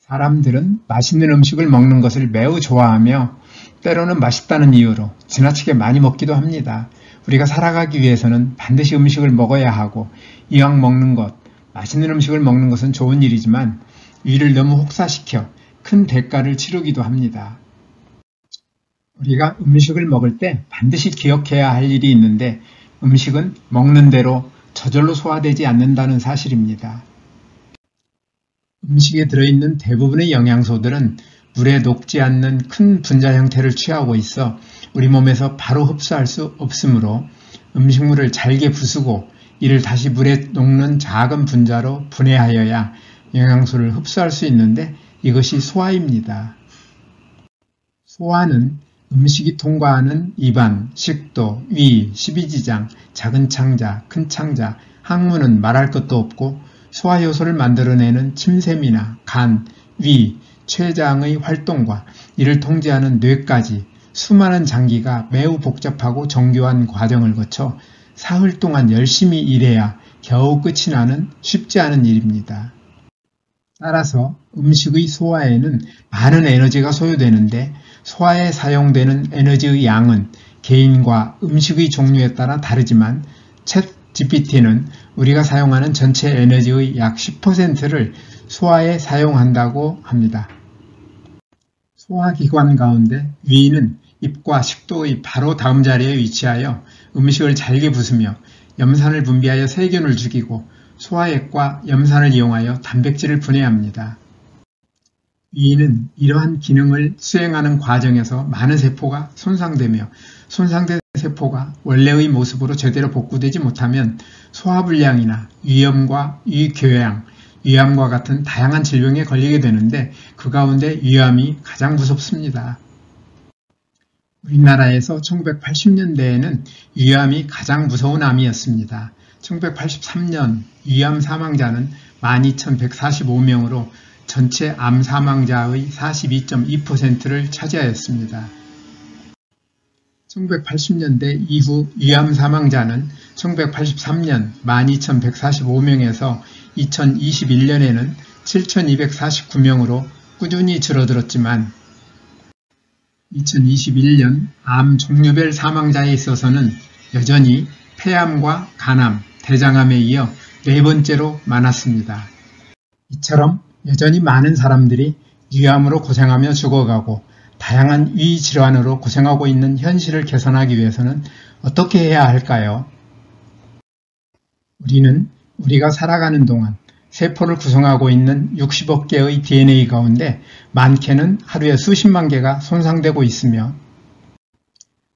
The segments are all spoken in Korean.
사람들은 맛있는 음식을 먹는 것을 매우 좋아하며 때로는 맛있다는 이유로 지나치게 많이 먹기도 합니다. 우리가 살아가기 위해서는 반드시 음식을 먹어야 하고 이왕 먹는 것, 맛있는 음식을 먹는 것은 좋은 일이지만 위를 너무 혹사시켜 큰 대가를 치르기도 합니다. 우리가 음식을 먹을 때 반드시 기억해야 할 일이 있는데 음식은 먹는 대로 저절로 소화되지 않는다는 사실입니다. 음식에 들어있는 대부분의 영양소들은 물에 녹지 않는 큰 분자 형태를 취하고 있어 우리 몸에서 바로 흡수할 수 없으므로 음식물을 잘게 부수고 이를 다시 물에 녹는 작은 분자로 분해하여야 영양소를 흡수할 수 있는데 이것이 소화입니다. 소화는 음식이 통과하는 입안, 식도, 위, 십이지장, 작은 창자, 큰 창자, 항문은 말할 것도 없고 소화효소를 만들어내는 침샘이나 간, 위, 췌장의 활동과 이를 통제하는 뇌까지 수많은 장기가 매우 복잡하고 정교한 과정을 거쳐 사흘 동안 열심히 일해야 겨우 끝이 나는 쉽지 않은 일입니다. 따라서 음식의 소화에는 많은 에너지가 소요되는데 소화에 사용되는 에너지의 양은 개인과 음식의 종류에 따라 다르지만 챗GPT는 우리가 사용하는 전체 에너지의 약 10%를 소화에 사용한다고 합니다. 소화기관 가운데 위는 입과 식도의 바로 다음 자리에 위치하여 음식을 잘게 부수며 염산을 분비하여 세균을 죽이고 소화액과 염산을 이용하여 단백질을 분해합니다. 위는 이러한 기능을 수행하는 과정에서 많은 세포가 손상되며 손상된 세포가 원래의 모습으로 제대로 복구되지 못하면 소화불량이나 위염과 위궤양, 위암과 같은 다양한 질병에 걸리게 되는데 그 가운데 위암이 가장 무섭습니다. 우리나라에서 1980년대에는 위암이 가장 무서운 암이었습니다. 1983년 위암 사망자는 12,145명으로 전체 암 사망자의 42.2%를 차지하였습니다. 1980년대 이후 위암 사망자는 1983년 12,145명에서 2021년에는 7,249명으로 꾸준히 줄어들었지만 2021년 암 종류별 사망자에 있어서는 여전히 폐암과 간암, 대장암에 이어 네 번째로 많았습니다. 이처럼 여전히 많은 사람들이 위암으로 고생하며 죽어가고 다양한 위 질환으로 고생하고 있는 현실을 개선하기 위해서는 어떻게 해야 할까요? 우리는 우리가 살아가는 동안 세포를 구성하고 있는 60억 개의 DNA 가운데 많게는 하루에 수십만 개가 손상되고 있으며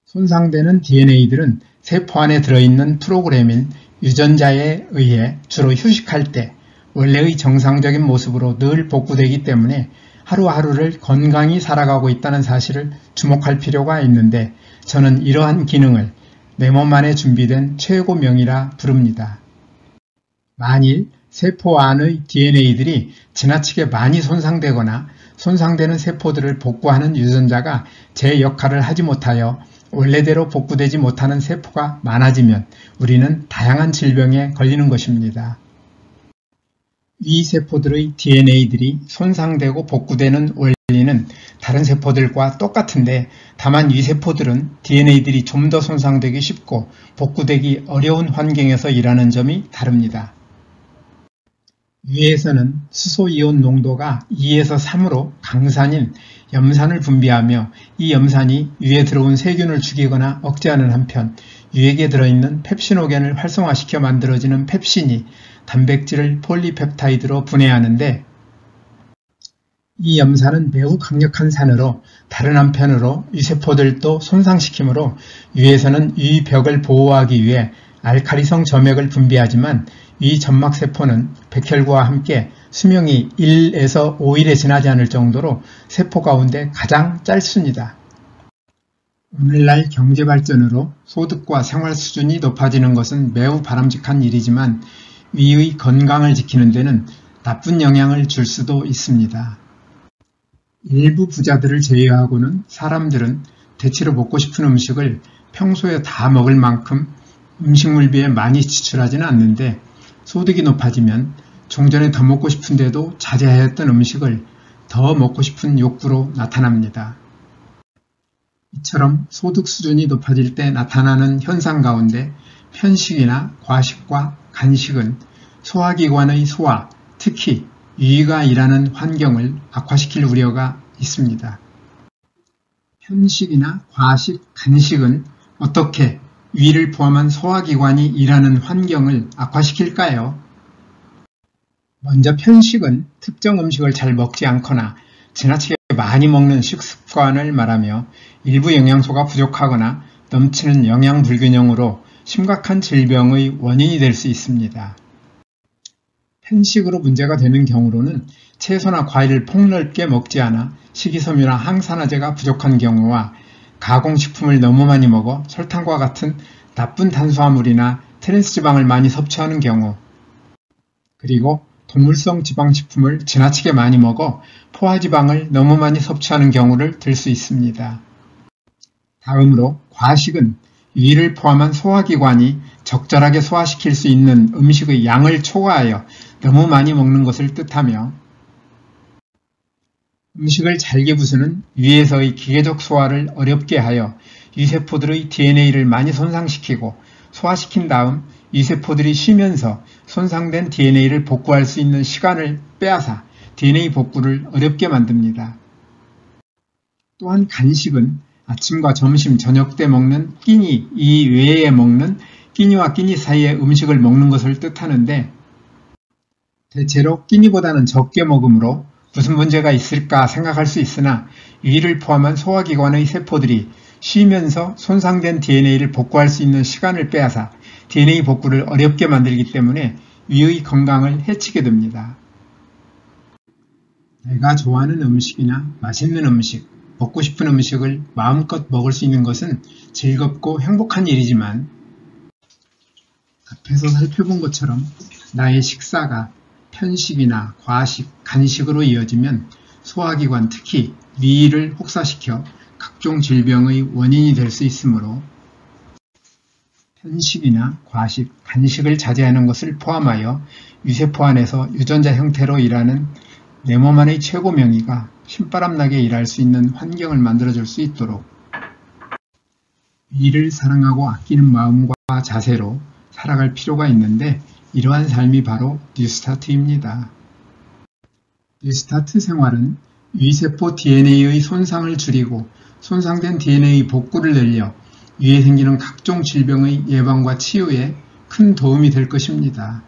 손상되는 DNA들은 세포 안에 들어있는 프로그램인 유전자에 의해 주로 휴식할 때 원래의 정상적인 모습으로 늘 복구되기 때문에 하루하루를 건강히 살아가고 있다는 사실을 주목할 필요가 있는데 저는 이러한 기능을 내 몸 안에 준비된 최고명이라 부릅니다. 만일 세포 안의 DNA들이 지나치게 많이 손상되거나 손상되는 세포들을 복구하는 유전자가 제 역할을 하지 못하여 원래대로 복구되지 못하는 세포가 많아지면 우리는 다양한 질병에 걸리는 것입니다. 위 세포들의 DNA들이 손상되고 복구되는 원리는 다른 세포들과 똑같은데 다만 위 세포들은 DNA들이 좀 더 손상되기 쉽고 복구되기 어려운 환경에서 일하는 점이 다릅니다. 위에서는 수소이온 농도가 2에서 3으로 강산인 염산을 분비하며 이 염산이 위에 들어온 세균을 죽이거나 억제하는 한편 위액에 들어있는 펩시노겐을 활성화시켜 만들어지는 펩신이 단백질을 폴리펩타이드로 분해하는데 이 염산은 매우 강력한 산으로 다른 한편으로 위세포들도 손상시키므로 위에서는 위벽을 보호하기 위해 알칼리성 점액을 분비하지만 위 점막세포는 백혈구와 함께 수명이 1에서 5일에 지나지 않을 정도로 세포 가운데 가장 짧습니다. 오늘날 경제발전으로 소득과 생활 수준이 높아지는 것은 매우 바람직한 일이지만 위의 건강을 지키는 데는 나쁜 영향을 줄 수도 있습니다. 일부 부자들을 제외하고는 사람들은 대체로 먹고 싶은 음식을 평소에 다 먹을 만큼 음식물비에 많이 지출하지는 않는데 소득이 높아지면 종전에 더 먹고 싶은데도 자제하였던 음식을 더 먹고 싶은 욕구로 나타납니다. 이처럼 소득 수준이 높아질 때 나타나는 현상 가운데 편식이나 과식과 간식은 소화기관의 소화, 특히 위가 일하는 환경을 악화시킬 우려가 있습니다. 편식이나 과식, 간식은 어떻게 위를 포함한 소화기관이 일하는 환경을 악화시킬까요? 먼저 편식은 특정 음식을 잘 먹지 않거나 지나치게 많이 먹는 식습관을 말하며 일부 영양소가 부족하거나 넘치는 영양 불균형으로 심각한 질병의 원인이 될 수 있습니다. 편식으로 문제가 되는 경우로는 채소나 과일을 폭넓게 먹지 않아 식이섬유나 항산화제가 부족한 경우와 가공식품을 너무 많이 먹어 설탕과 같은 나쁜 탄수화물이나 트랜스지방을 많이 섭취하는 경우, 그리고 동물성 지방식품을 지나치게 많이 먹어 포화지방을 너무 많이 섭취하는 경우를 들 수 있습니다. 다음으로 과식은 위를 포함한 소화기관이 적절하게 소화시킬 수 있는 음식의 양을 초과하여 너무 많이 먹는 것을 뜻하며, 음식을 잘게 부수는 위에서의 기계적 소화를 어렵게 하여 위세포들의 DNA를 많이 손상시키고 소화시킨 다음 위세포들이 쉬면서 손상된 DNA를 복구할 수 있는 시간을 빼앗아 DNA 복구를 어렵게 만듭니다. 또한 간식은 아침과 점심, 저녁 때 먹는 끼니 이외에 먹는 끼니와 끼니 사이의 음식을 먹는 것을 뜻하는데, 대체로 끼니보다는 적게 먹으므로 무슨 문제가 있을까 생각할 수 있으나 위를 포함한 소화기관의 세포들이 쉬면서 손상된 DNA를 복구할 수 있는 시간을 빼앗아 DNA 복구를 어렵게 만들기 때문에 위의 건강을 해치게 됩니다. 내가 좋아하는 음식이나 맛있는 음식, 먹고 싶은 음식을 마음껏 먹을 수 있는 것은 즐겁고 행복한 일이지만, 앞에서 살펴본 것처럼 나의 식사가 편식이나 과식, 간식으로 이어지면 소화기관, 특히 위를 혹사시켜 각종 질병의 원인이 될 수 있으므로 편식이나 과식, 간식을 자제하는 것을 포함하여 위세포 안에서 유전자 형태로 일하는 내 몸 안의 최고 명의가 신바람나게 일할 수 있는 환경을 만들어줄 수 있도록 위를 사랑하고 아끼는 마음과 자세로 살아갈 필요가 있는데, 이러한 삶이 바로 뉴스타트입니다. 뉴스타트 생활은 위세포 DNA의 손상을 줄이고 손상된 DNA 복구를 늘려 위에 생기는 각종 질병의 예방과 치유에 큰 도움이 될 것입니다.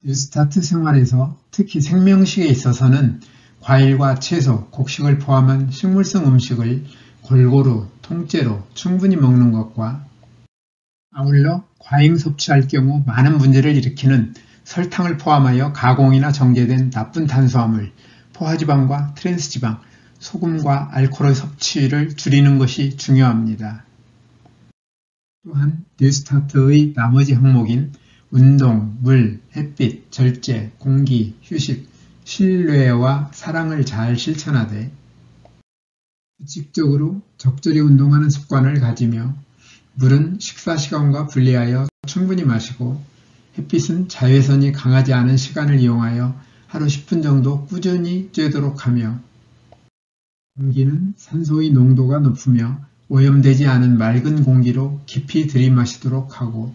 뉴스타트 생활에서 특히 생명식에 있어서는 과일과 채소, 곡식을 포함한 식물성 음식을 골고루, 통째로 충분히 먹는 것과 아울러 과잉 섭취할 경우 많은 문제를 일으키는 설탕을 포함하여 가공이나 정제된 나쁜 탄수화물, 포화지방과 트랜스지방, 소금과 알코올의 섭취를 줄이는 것이 중요합니다. 또한 뉴스타트의 나머지 항목인 운동, 물, 햇빛, 절제, 공기, 휴식, 신뢰와 사랑을 잘 실천하되 규칙적으로 적절히 운동하는 습관을 가지며 물은 식사 시간과 분리하여 충분히 마시고 햇빛은 자외선이 강하지 않은 시간을 이용하여 하루 10분 정도 꾸준히 쬐도록 하며, 공기는 산소의 농도가 높으며 오염되지 않은 맑은 공기로 깊이 들이마시도록 하고,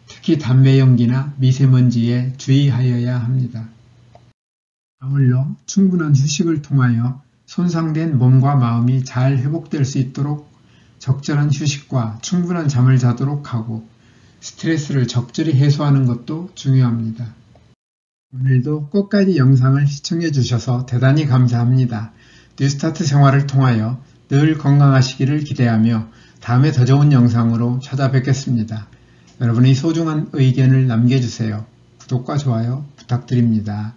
특히 담배 연기나 미세먼지에 주의하여야 합니다. 아울러 충분한 휴식을 통하여 손상된 몸과 마음이 잘 회복될 수 있도록 적절한 휴식과 충분한 잠을 자도록 하고 스트레스를 적절히 해소하는 것도 중요합니다. 오늘도 끝까지 영상을 시청해 주셔서 대단히 감사합니다. 뉴스타트 생활을 통하여 늘 건강하시기를 기대하며 다음에 더 좋은 영상으로 찾아뵙겠습니다. 여러분의 소중한 의견을 남겨주세요. 구독과 좋아요 부탁드립니다.